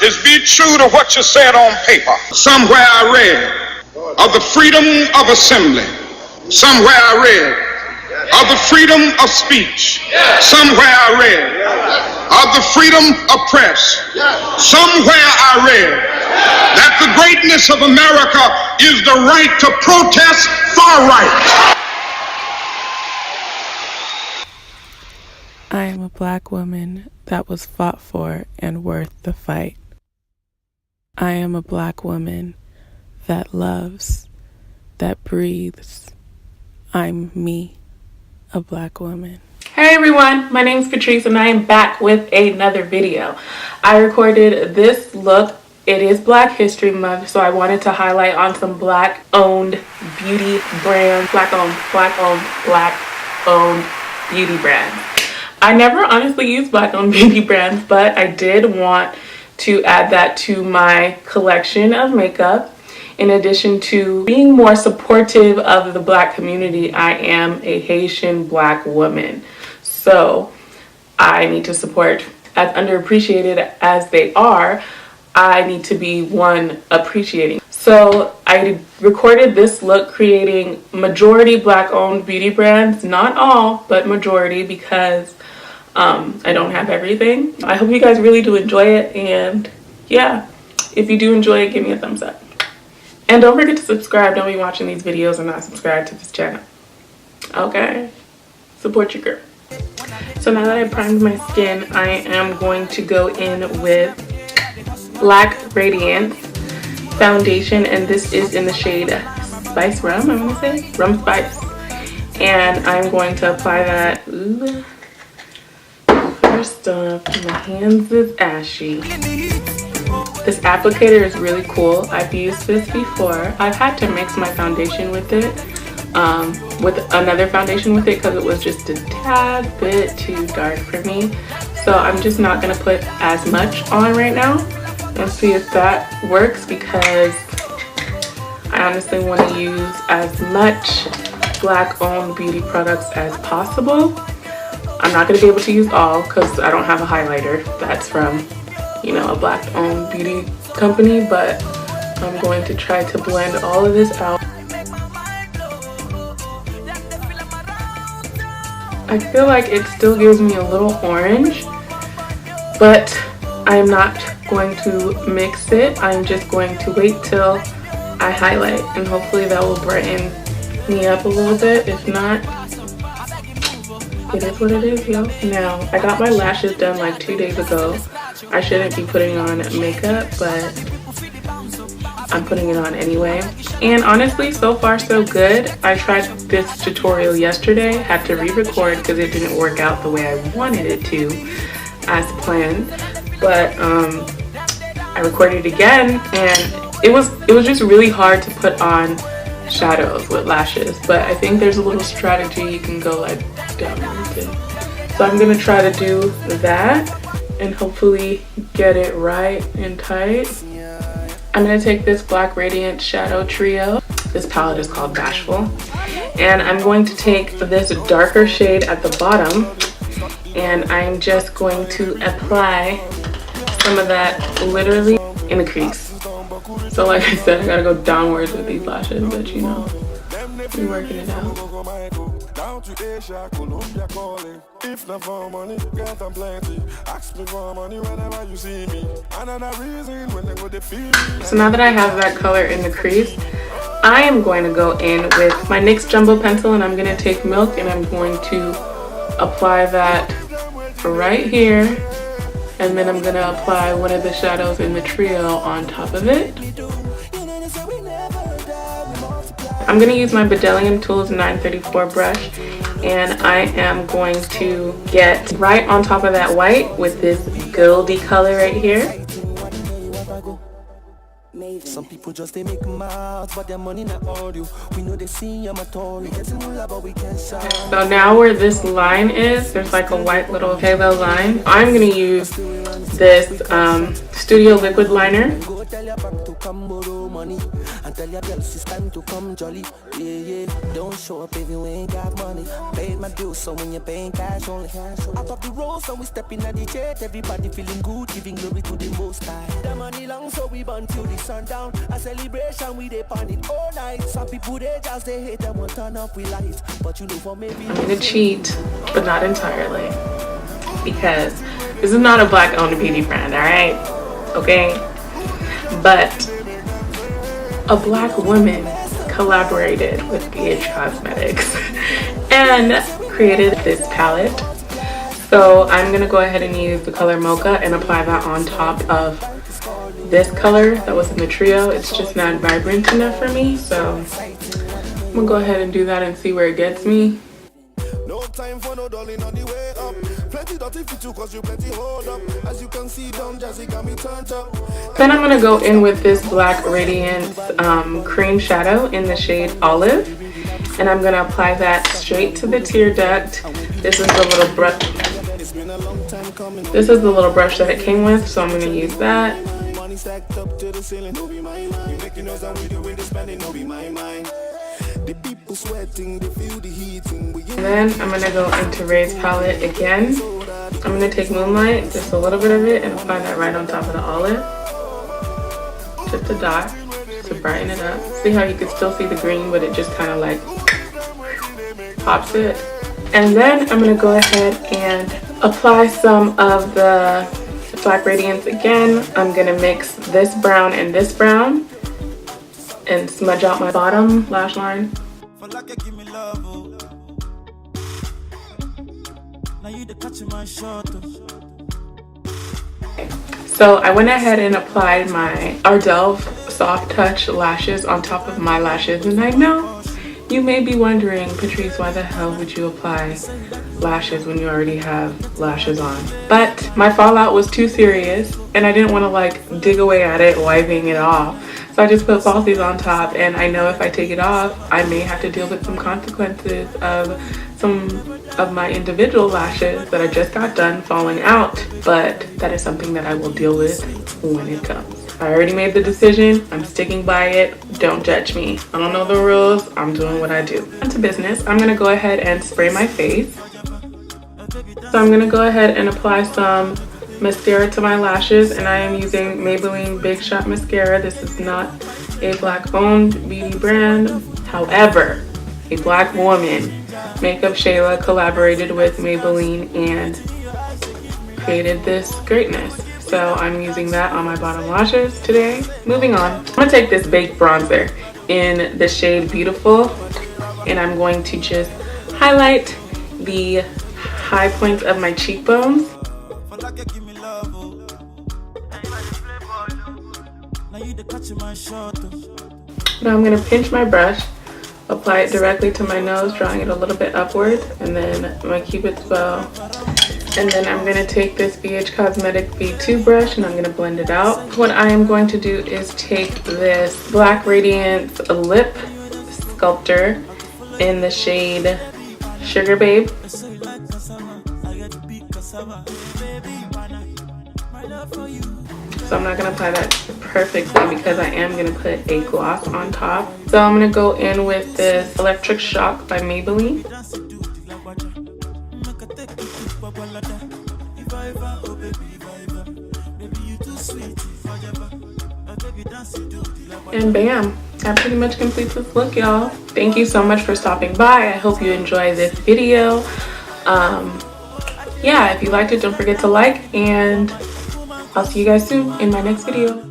is be true to what you said on paper. Somewhere I read of the freedom of assembly. Somewhere I read of the freedom of speech. Somewhere I read of the freedom of press. Somewhere I read that the greatness of America is the right to protest far right. I am a black woman that was fought for and worth the fight. I am a black woman that loves, that breathes. I'm me, a black woman. Hey everyone, my name is Patrice and I am back with another video. I recorded this look. It is Black History Month, so I wanted to highlight on some black-owned beauty brands. Black-owned beauty brands. I never honestly use black-owned beauty brands, but I did want to add that to my collection of makeup. In addition to being more supportive of the black community, I am a Haitian black woman. So I need to support, as underappreciated as they are, I need to be one appreciating. So I recorded this look creating majority black-owned beauty brands, not all, but majority, because I don't have everything. I hope you guys really do enjoy it, and yeah, if you do enjoy it, give me a thumbs up. And don't forget to subscribe. Don't be watching these videos and not subscribe to this channel. Okay? Support your girl. So now that I primed my skin, I am going to go in with Black Radiance foundation, and this is in the shade Spice Rum, I'm gonna say Rum Spice, and I'm going to apply that. Ooh. First off, my hands is ashy. This applicator is really cool. I've used this before. I've had to mix my foundation with it, with another foundation with it, because it was just a tad bit too dark for me. So I'm just not gonna put as much on right now and see if that works, because I honestly want to use as much black-owned beauty products as possible. I'm not going to be able to use all because I don't have a highlighter that's from, you know, a black-owned beauty company, but I'm going to try to blend all of this out. I feel like it still gives me a little orange, but I'm not going to mix it. I'm just going to wait till I highlight, and hopefully that will brighten me up a little bit. If not, it is what it is, yo. Now, I got my lashes done like 2 days ago. I shouldn't be putting on makeup, but I'm putting it on anyway. And honestly, so far so good. I tried this tutorial yesterday, had to re-record because it didn't work out the way I wanted it to as planned. But I recorded it again, and it was just really hard to put on shadows with lashes, but I think there's a little strategy you can go like down into. So I'm gonna try to do that and hopefully get it right and tight. I'm gonna take this Black Radiance Shadow Trio. This palette is called Bashful, and I'm going to take this darker shade at the bottom, and I'm just going to apply some of that literally in the crease. So like I said, I gotta go downwards with these lashes, but you know, we're working it out. So now that I have that color in the crease, I am going to go in with my NYX Jumbo Pencil, and I'm gonna take Milk and I'm going to apply that right here. And then I'm going to apply one of the shadows in the trio on top of it. I'm going to use my Bedellium Tools 934 brush, and I am going to get right on top of that white with this goldy color right here. Some people just they make mouths, but their money not all you. We know they see I'm a Tory. So now where this line is, there's like a white little halo line. I'm gonna use this Studio Liquid Liner. Go tell your bank to come borrow money and tell your girls it's time to come jolly. Yeah, don't show up if you ain't got money. Pay my dues, so when you're paying cash only. Out of the road, so we step in at the jet. Everybody feeling good, giving glory to the Most High. The money long, so we burn till the sun down. A celebration, we dey pan it all night. Some people they just they hate them, will turn up with lights. But you know for maybe I'm gonna cheat, but not entirely, because this is not a black-owned beauty brand, all right? Okay, but a black woman collaborated with BH Cosmetics and created this palette. So I'm gonna go ahead and use the color Mocha and apply that on top of this color that was in the trio. It's just not vibrant enough for me, so I'm gonna go ahead and do that and see where it gets me. no time for no darling on the way up. Plenty dirty for you cause you plenty hold up. As you can see, Don Jazzy got me turned up. Then I'm gonna go in with this Black Radiance cream shadow in the shade Olive, and I'm gonna apply that straight to the tear duct. This is the little brush. This is the little brush that it came with, so I'm gonna use that. Money stacked up to the ceiling, no be my mind. You making noise and we doing the spending, no be my mind. The people sweating, they feel the heating. And then I'm gonna go into Ray's palette again. I'm gonna take Moonlight, just a little bit of it, and apply that right on top of the olive. Just a dot to brighten it up. See how you can still see the green, but it just kind of like pops it. And then I'm gonna go ahead and apply some of the Black Radiance again. I'm gonna mix this brown and this brown and smudge out my bottom lash line. So I went ahead and applied my Ardell Soft Touch lashes on top of my lashes, and I know you may be wondering, Patrice, why the hell would you apply lashes when you already have lashes on? But my fallout was too serious and I didn't want to like dig away at it, wiping it off. So I just put falsies on top, and I know if I take it off, I may have to deal with some consequences of some of my individual lashes that I just got done falling out. But that is something that I will deal with when it comes. I already made the decision. I'm sticking by it. Don't judge me. I don't know the rules. I'm doing what I do. On to business. I'm gonna go ahead and spray my face. So I'm gonna go ahead and apply some mascara to my lashes, and I am using Maybelline Big Shot Mascara. This is not a black-owned beauty brand. However, a black woman, Makeup Shayla, collaborated with Maybelline and created this greatness. So I'm using that on my bottom lashes today. Moving on, I'm gonna take this baked bronzer in the shade Beautiful, and I'm going to just highlight the high points of my cheekbones. Now I'm gonna pinch my brush, apply it directly to my nose, drawing it a little bit upward, and then my Cupid's bow. And then I'm going to take this BH Cosmetics V2 brush and I'm going to blend it out. What I am going to do is take this Black Radiance Lip Sculptor in the shade Sugar Babe. So I'm not going to apply that perfectly because I am going to put a gloss on top. So I'm going to go in with this Electric Shock by Maybelline. And bam, that pretty much completes this look, y'all. Thank you so much for stopping by. I hope you enjoyed this video. Yeah, if you liked it, don't forget to like, and I'll see you guys soon in my next video.